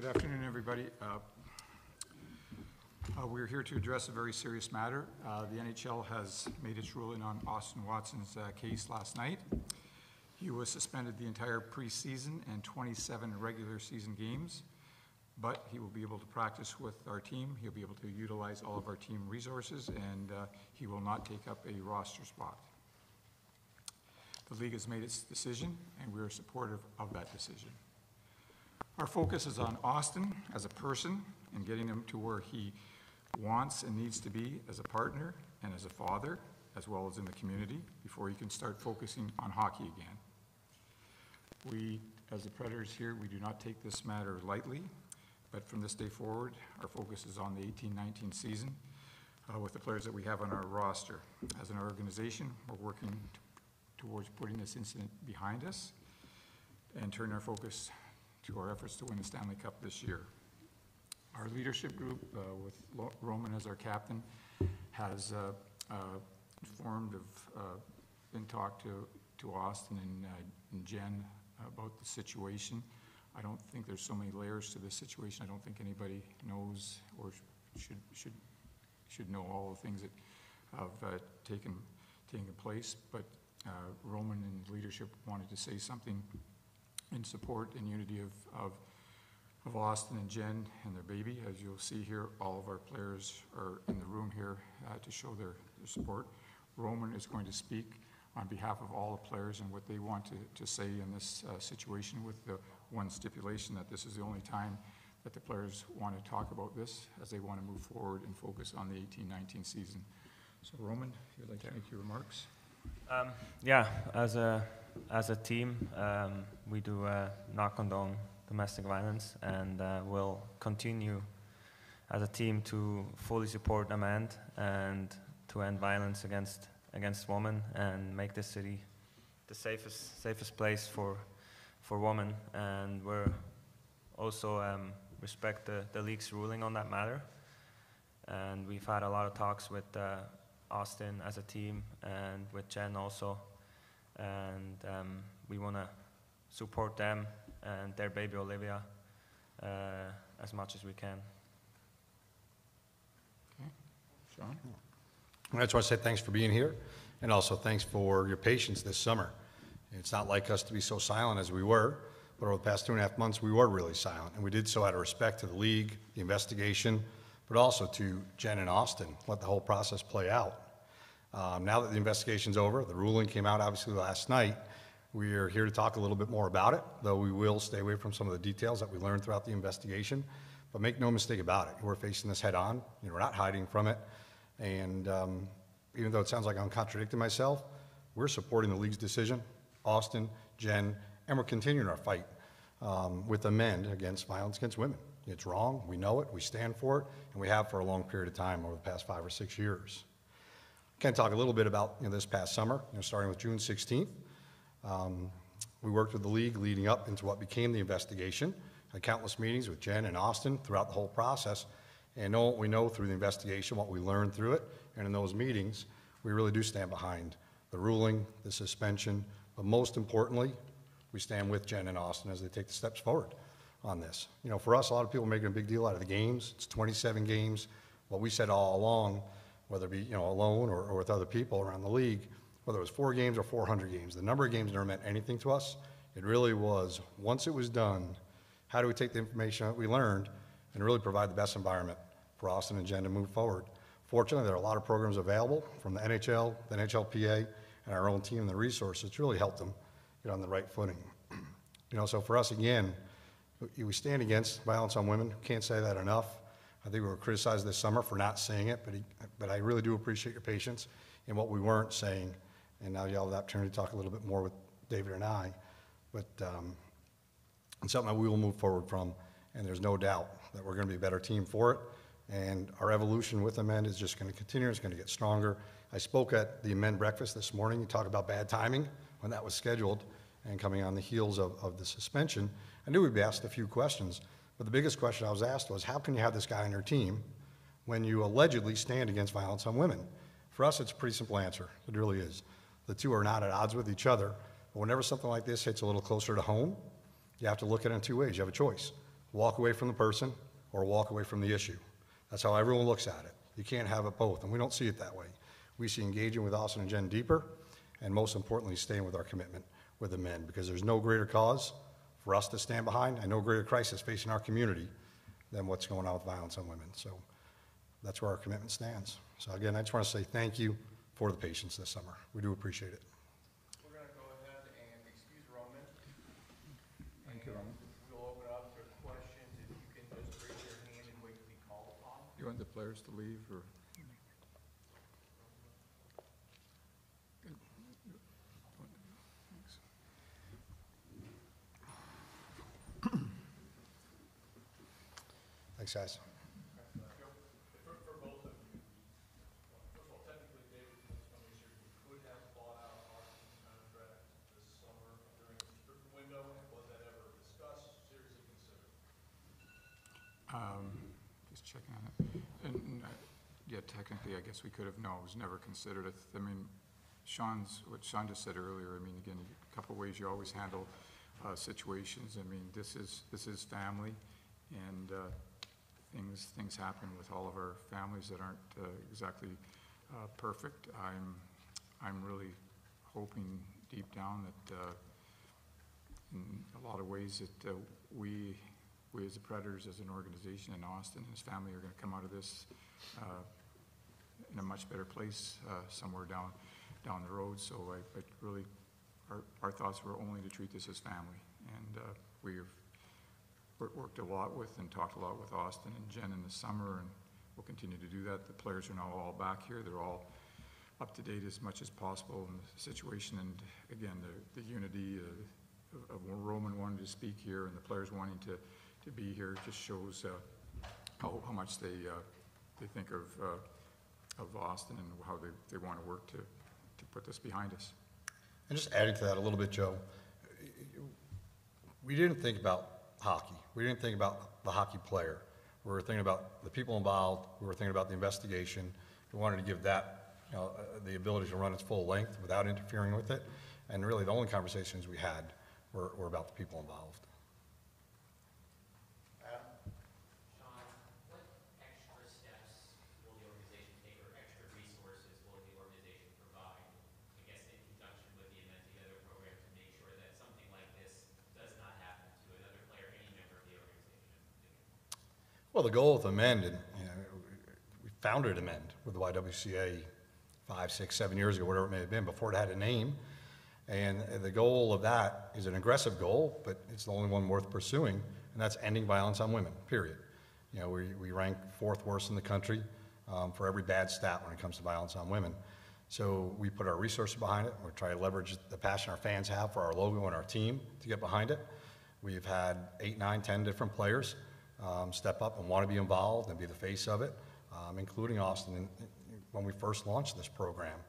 afternoon, everybody. We're here to address a very serious matter. The NHL has made its ruling on Austin Watson's case last night. He was suspended the entire preseason and 27 regular season games, but he will be able to practice with our team. He'll be able to utilize all of our team resources, and he will not take up a roster spot. The league has made its decision, and we are supportive of that decision. Our focus is on Austin as a person and getting him to where he wants and needs to be as a partner and as a father, as well as in the community, before he can start focusing on hockey again. We, as the Predators here, we do not take this matter lightly, but from this day forward, our focus is on the 18-19 season with the players that we have on our roster. As an organization, we're working towards putting this incident behind us and turn our focus to our efforts to win the Stanley Cup this year. Our leadership group, with Roman as our captain, has informed of, been talked to Austin and Jen about the situation. I don't think there's so many layers to this situation. I don't think anybody knows or should know all the things that have taken place, but Roman and leadership wanted to say something in support and unity of Austin and Jen and their baby. As you'll see here, all of our players are in the room here to show their support. Roman is going to speak on behalf of all the players and what they want to say in this situation, with the one stipulation that this is the only time that the players want to talk about this, as they want to move forward and focus on the 18-19 season. So Roman, if you'd like to make your remarks. Yeah, as a team, we do not condone domestic violence, and will continue as a team to fully support Amand and to end violence against women and make this city the safest place for women. And we're also respect the league's ruling on that matter. And we've had a lot of talks with Austin as a team and with Jen also, and we want to support them and their baby Olivia as much as we can. Okay, Sean? I just want to say thanks for being here, and also thanks for your patience this summer. It's not like us to be so silent as we were, but over the past 2.5 months we were really silent, and we did so out of respect to the league, the investigation, but also to Jen and Austin, let the whole process play out. Now that the investigation's over, the ruling came out obviously last night, we are here to talk a little bit more about it, though we will stay away from some of the details that we learned throughout the investigation. But make no mistake about it, we're facing this head on. We're not hiding from it. And even though it sounds like I'm contradicting myself, we're supporting the league's decision, Austin, Jen, and we're continuing our fight with Amend against violence against women. It's wrong, we know it, we stand for it, and we have for a long period of time over the past 5 or 6 years. I can talk a little bit about this past summer, starting with June 16th. We worked with the league leading up into what became the investigation. Had countless meetings with Jen and Austin throughout the whole process, and know what we know through the investigation, what we learned through it, and in those meetings, we really do stand behind the ruling, the suspension, but most importantly, we stand with Jen and Austin as they take the steps forward on this. For us, a lot of people are making a big deal out of the games. It's 27 games. What we said all along, whether it be alone or with other people around the league, whether it was 4 games or 400 games, the number of games never meant anything to us. It really was, once it was done, how do we take the information that we learned and really provide the best environment for Austin and Jen to move forward? Fortunately, there are a lot of programs available from the NHL, the NHLPA, and our own team and the resources to really help them get on the right footing. So for us, again, we stand against violence on women. Can't say that enough. I think we were criticized this summer for not saying it, but I really do appreciate your patience in what we weren't saying. And now you'll have the opportunity to talk a little bit more with David and I. But it's something that we will move forward from, and there's no doubt that we're going to be a better team for it. And our evolution with Amend is just going to continue. It's going to get stronger. I spoke at the Amend breakfast this morning. You talk about bad timing when that was scheduled and coming on the heels of the suspension. I knew we'd be asked a few questions, but the biggest question I was asked was, how can you have this guy on your team when you allegedly stand against violence on women? For us, it's a pretty simple answer. It really is. The two are not at odds with each other, but whenever something like this hits a little closer to home, you have to look at it in 2 ways. You have a choice. walk away from the person or walk away from the issue. That's how everyone looks at it. You can't have it both, and we don't see it that way. We see engaging with Austin and Jen deeper, and most importantly, staying with our commitment with the men, because there's no greater cause for us to stand behind and no greater crisis facing our community than what's going on with violence on women. So that's where our commitment stands. So again, I just want to say thank you for the patience this summer. We do appreciate it. We're going to go ahead and excuse Roman. Thank you, Roman. We'll open up for questions. If you can just raise your hand and wait to be called upon. You want the players to leave, or? Good. Thanks. Thanks, guys. For both of you, first of all, technically, David, just want to make sure you could have bought out Austin's contract this summer during the restricted window. Was that ever discussed, seriously considered? Just checking on it. Yeah, technically, I guess we could have, no, it was never considered. I mean, what Sean just said earlier, I mean, again, a couple of ways you always handle situations. I mean, this is family, and things happen with all of our families that aren't exactly perfect. I'm really hoping deep down that in a lot of ways that we as the Predators, as an organization, and Austin and his family are going to come out of this in a much better place somewhere down the road. So I really, our thoughts were only to treat this as family, and we've worked a lot with and talked a lot with Austin and Jen in the summer, and we'll continue to do that. The players are now all back here. They're all up to date as much as possible in the situation, and again, the unity of Roman wanting to speak here and the players wanting to be here just shows how much they think of Austin and how they want to work to put this behind us. And just adding to that a little bit, Joe, we didn't think about hockey. We didn't think about the hockey player. We were thinking about the people involved. We were thinking about the investigation. We wanted to give that, the ability to run its full length without interfering with it. And really, the only conversations we had were about the people involved. Sean, what extra steps will the organization take, or extra resources will the organization provide, I guess, in conjunction with the Event Together program, to make sure that something like this does not happen to another player, any member of the organization? Well, the goal with Amend, and we founded Amend with the YWCA 5, 6, 7 years ago, whatever it may have been, before it had a name. And the goal of that is an aggressive goal, but it's the only one worth pursuing, and that's ending violence on women, period. We rank 4th worst in the country for every bad stat when it comes to violence on women. So we put our resources behind it. We're trying to leverage the passion our fans have for our logo and our team to get behind it. We've had 8, 9, 10 different players step up and want to be involved and be the face of it, including Austin when we first launched this program.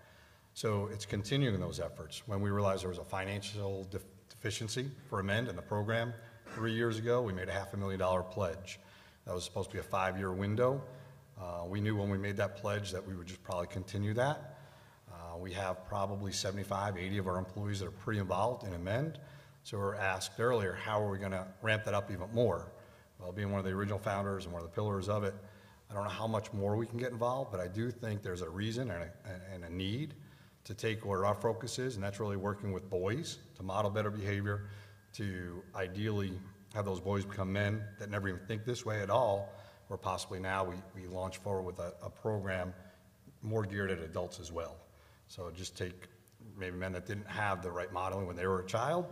So it's continuing those efforts. When we realized there was a financial deficiency for Amend in the program 3 years ago, we made a $500,000 pledge. That was supposed to be a 5-year window. We knew when we made that pledge that we would just probably continue that. We have probably 75, 80 of our employees that are pretty involved in Amend. So we were asked earlier, how are we going to ramp that up even more? Well, being one of the original founders and one of the pillars of it, I don't know how much more we can get involved, but I do think there's a reason and a need to take where our focus is, and that's really working with boys to model better behavior, to ideally have those boys become men that never even think this way at all, or possibly now we launch forward with a program more geared at adults as well. So just take maybe men that didn't have the right modeling when they were a child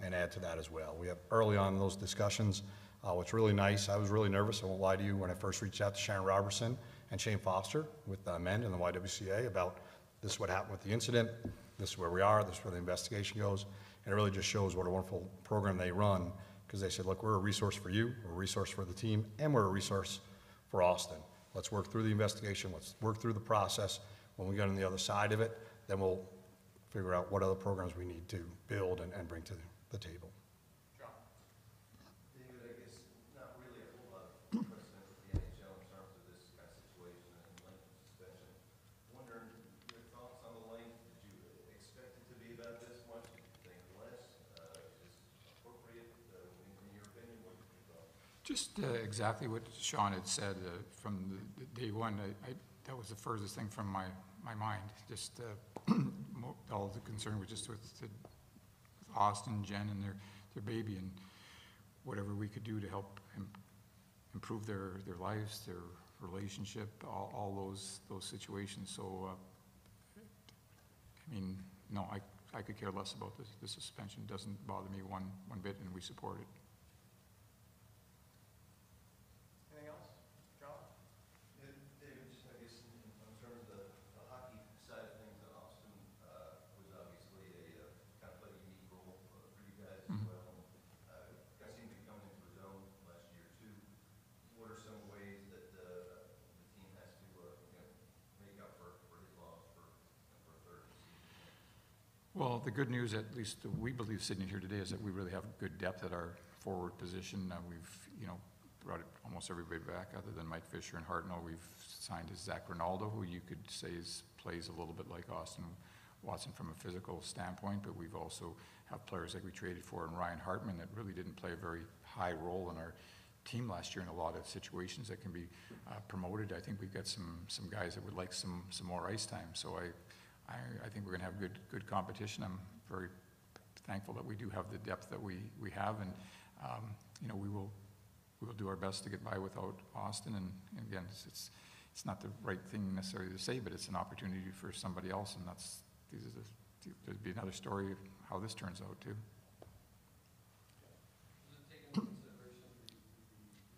and add to that as well. We have early on in those discussions, what's really nice, I was really nervous, I won't lie to you, when I first reached out to Sharon Robertson and Shane Foster with men in the YWCA about this is what happened with the incident, this is where we are, this is where the investigation goes, and it really just shows what a wonderful program they run, because they said, look, we're a resource for you, we're a resource for the team, and we're a resource for Austin. Let's work through the investigation, let's work through the process. When we get on the other side of it, then we'll figure out what other programs we need to build and bring to the table. David, I guess not really a whole lot of precedent with the NHL in terms of this kind of situation and length of suspension. Wondering your thoughts on the length. Did you expect it to be about this much? Did you think less? Is this appropriate in your opinion? What did you thought? Just exactly what Sean had said from the day one. That was the furthest thing from my mind. Just all the concern was just with Austin, Jen, and their baby, and whatever we could do to help improve their lives, their relationship, all those situations. So, I mean, no, I could care less about the suspension. It doesn't bother me one bit, and we support it. Anything else? John? David, just I guess in terms of the hockey side of things, Austin was obviously a kind of played a unique role for you guys as well. Kind of seemed to be coming into his own last year too. What are some ways that the team has to make up for his loss for a third season? Well, the good news, at least we believe sitting here today, is that we really have good depth at our forward position. We've, brought almost everybody back other than Mike Fisher and Hartnell. We've signed Zach Ronaldo, who you could say plays a little bit like Austin Watson from a physical standpoint, but we've also have players like we traded for and Ryan Hartman that really didn't play a very high role in our team last year in a lot of situations that can be promoted. I think we've got some guys that would like some more ice time. So I think we're going to have good competition. I'm very thankful that we do have the depth that we have, and we will do our best to get by without Austin. And again, it's not the right thing necessarily to say, but it's an opportunity for somebody else, and there'd be another story of how this turns out too. Does it take into consideration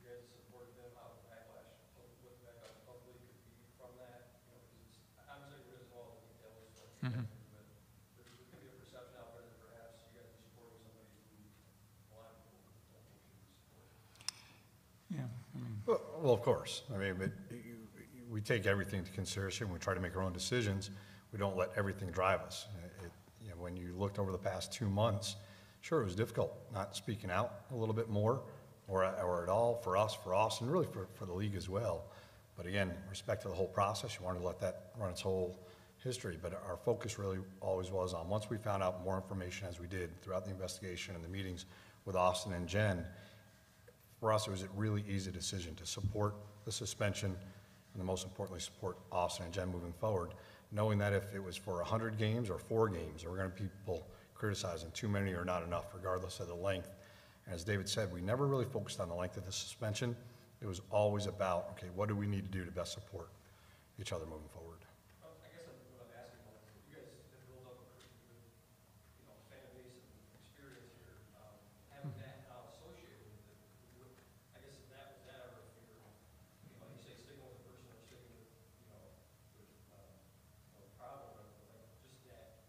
you guys support them, how the backlash, what the backlash publicly could be from that? Because it's obviously there isn't all the details, but there can be a perception out there that perhaps you guys are supporting somebody who a lot of people don't think should be supported. Yeah, Well, of course. I mean, but we take everything into consideration. We try to make our own decisions. We don't let everything drive us. When you looked over the past 2 months, sure, it was difficult not speaking out a little bit more or at all for us, and really for the league as well. But again, respect to the whole process, you wanted to let that run its whole history. But our focus really always was on, once we found out more information, as we did throughout the investigation and the meetings with Austin and Jen, for us, it was a really easy decision to support the suspension and, most importantly, support Austin and Jen moving forward, knowing that if it was for 100 games or 4 games, there were going to be people criticizing too many or not enough, regardless of the length. And as David said, we never really focused on the length of the suspension. It was always about, okay, what do we need to do to best support each other moving forward? I guess what I'm asking was, you guys have built up a pretty good, fan base and experience here. Having that now associated with it, I guess was that ever a fear? You say sticking with a person or sticking with, a problem, but like just that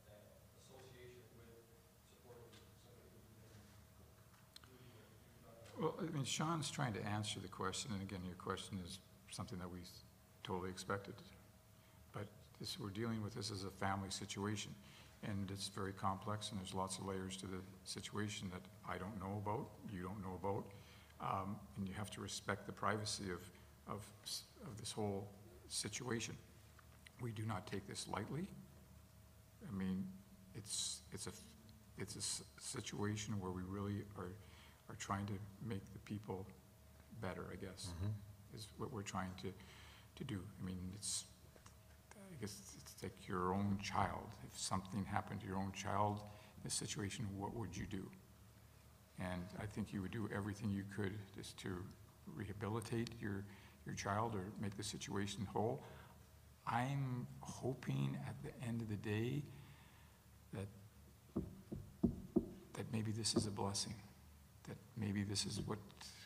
association with supporting somebody who you can Well, I mean, Sean's trying to answer the question, and again, your question is something that we totally expected. But we're dealing with this as a family situation, and it's very complex, and there's lots of layers to the situation that I don't know about, you don't know about, and you have to respect the privacy of this whole situation. We do not take this lightly. I mean, it's a situation where we really are trying to make the people better, I guess, is what we're trying to do. I mean, I guess it's like your own child. If something happened to your own child in this situation, what would you do? And I think you would do everything you could just to rehabilitate your child or make the situation whole. I'm hoping at the end of the day that maybe this is a blessing, that maybe this is what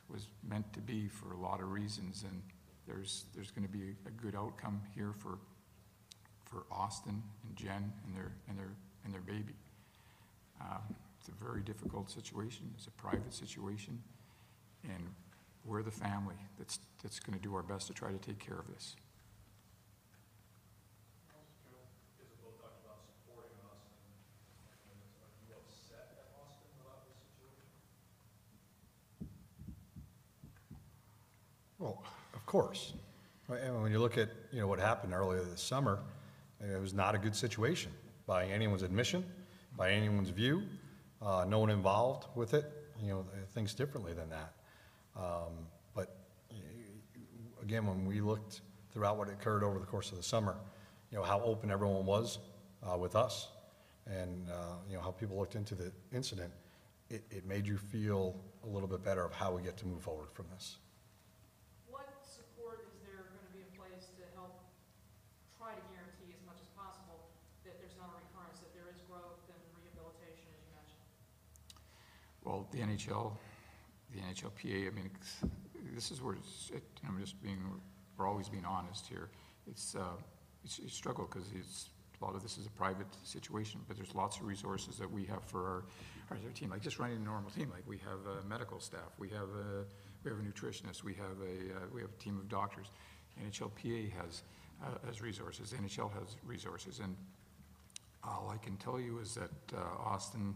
was meant to be for a lot of reasons, and there's going to be a good outcome here for Austin and Jen and their baby. It's a very difficult situation. It's a private situation, and we're the family that's going to do our best to try to take care of this. guys have both talked about supporting Austin. Are you upset at Austin about this situation? Well, of course. And when you look at what happened earlier this summer, it was not a good situation by anyone's admission, by anyone's view. No one involved with it, thinks differently than that. again, when we looked throughout what occurred over the course of the summer, you know, how open everyone was with us, and, you know, how people looked into the incident, it made you feel a little bit better of how we get to move forward from this. What support is there going to be in place to help try to guarantee as much as possible that there's not a recurrence, that there is growth and rehabilitation, as you mentioned? Well, the NHLPA, I mean, this is where I'm just being, we're always being honest here. It's a struggle because a lot of this is a private situation, but there's lots of resources that we have for our team. Like just running a normal team, like we have medical staff, we have a nutritionist, we have a team of doctors. NHLPA has resources, NHL has resources, and all I can tell you is that Austin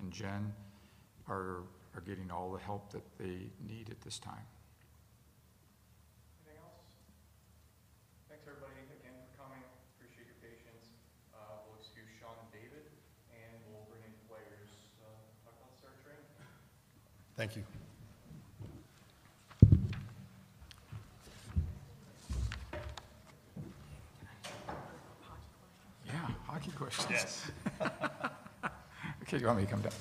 and Jen are getting all the help that they need at this time. Anything else? Thanks, everybody, again, for coming. Appreciate your patience. We'll excuse Sean and David, and we'll bring in players. Talk about start training. Thank you. Yeah, hockey questions. Yes. Okay, you want me to come down?